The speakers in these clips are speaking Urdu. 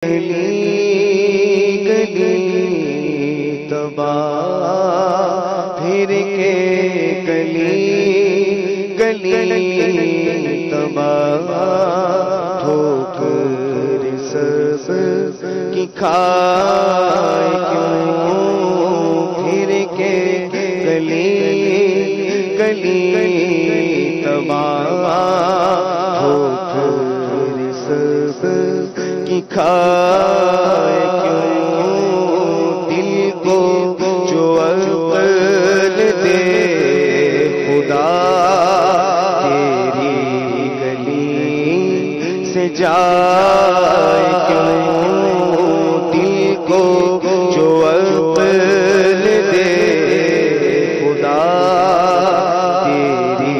گلی گلی تباہ پھر کے گلی گلی تباہ ٹھوکر سب کی کھائے کیوں پھر کے گلی گلی تباہ ٹھوکر سب کی کھائے کیوں دل کو جو عقل دے خدا تیری گلی سے جائے کیوں دل کو جو عقل دے خدا تیری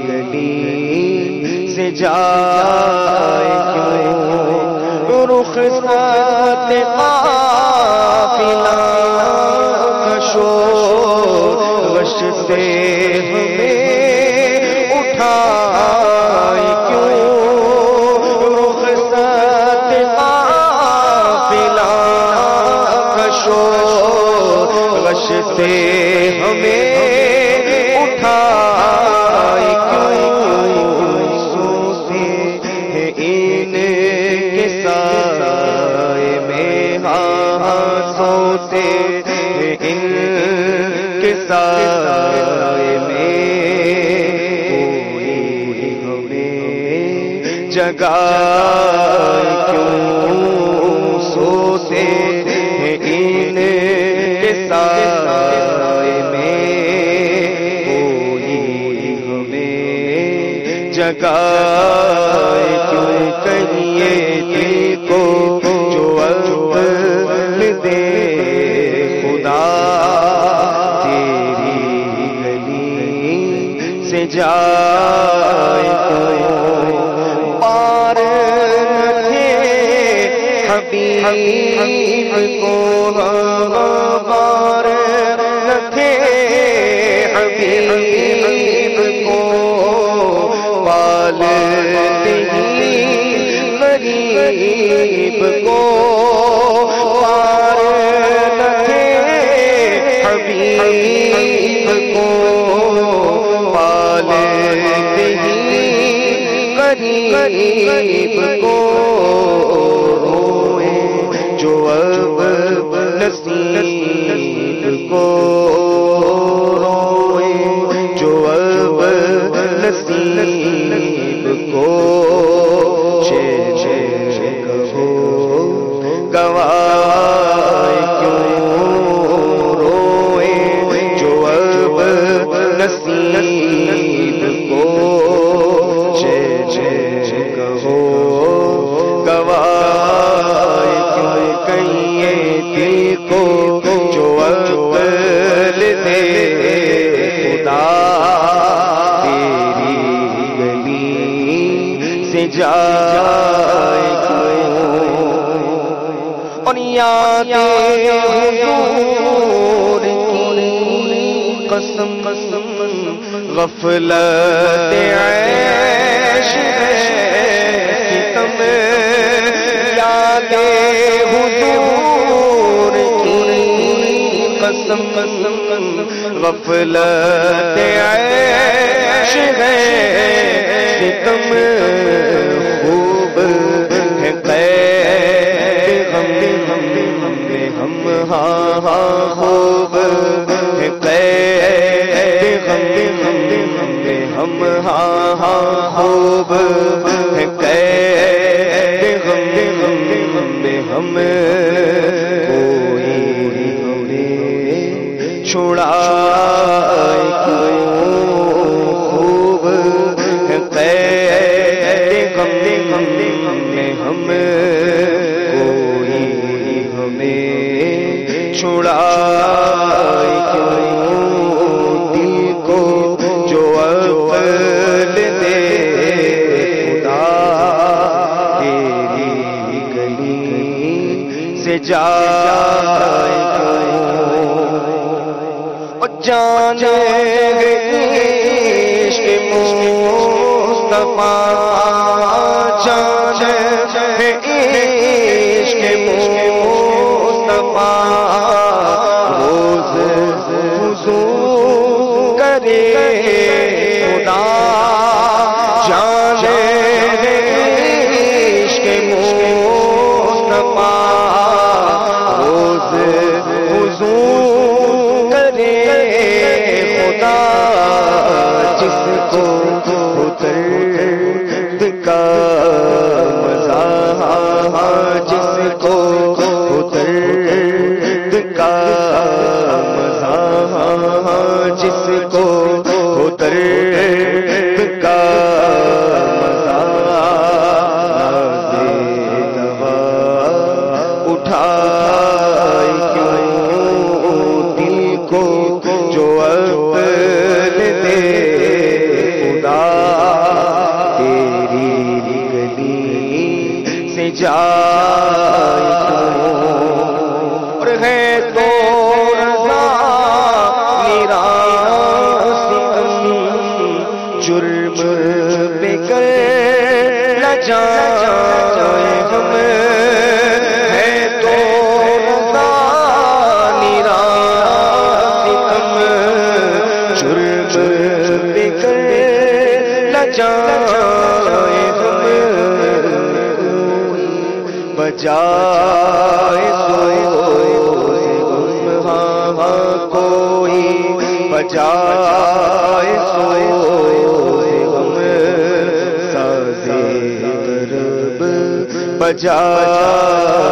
گلی سے جائے کیوں رخ سات قافلہ شور غش سے ہمیں اٹھائے کیوں رخ سات قافلہ شور غش سے ہمیں اٹھائے کیوں سوتے ہیں ان کے سائے میں سوتے ہیں ان کے سائے میں کوئی ہمیں جگائے کیوں سوتے ہیں ان کے سائے میں کوئی ہمیں جگائے کیوں کہیے دل کو جو عقل دے خدا تیری گلی سے جائے کیوں پار تھے حبیب کو پار تھے حبیب کو پالتے ہی غریب کو پار تھے حبیب کو پالتے ہی غریب کو روئے جو اب نصیب کو روئے جو اب نصیب کو کہو گوائے کیوں روئے جو اب نصیب کو کہو گوائے کیوں کہیے دل کو جو عقل دے خدا تیری گلی سے جائے کیوں اور یاد حضور کی قسم غفلت عیش ستم یاد حضور کی قسم غفلت عیش ہے ستم خوب ہے قید غم میں ہم خوب ہے قید غم میں ہم خوب ہے قید غم میں ہم کوئی ہمیں چھڑائے کیوں خوب ہے قید غم میں ہم کوئی ہمیں چھڑائے کیوں دل کو جو عقل دے خدا تیری گلی سے جائے کیوں جانے عشق مصطفیٰ جانے عشق مصطفیٰ روز وضو کرے خدا جانے عشق مصطفیٰ روز وضو کرے خدا جس کو درد کا مزہ جس کو درد کا مزہ جس کو درد کا مزہ نازے دوا اٹھائے کیوں دل کو جو عقل دے خدا تیری گلی سے جائے اور ہے تو رضا میراث جرم پہ کر نہ جائے ہم ہے تو رضا میراث جرم پہ کر نہ جائے ہم بجائے کوئی بجائے غم سازے کرب بجائے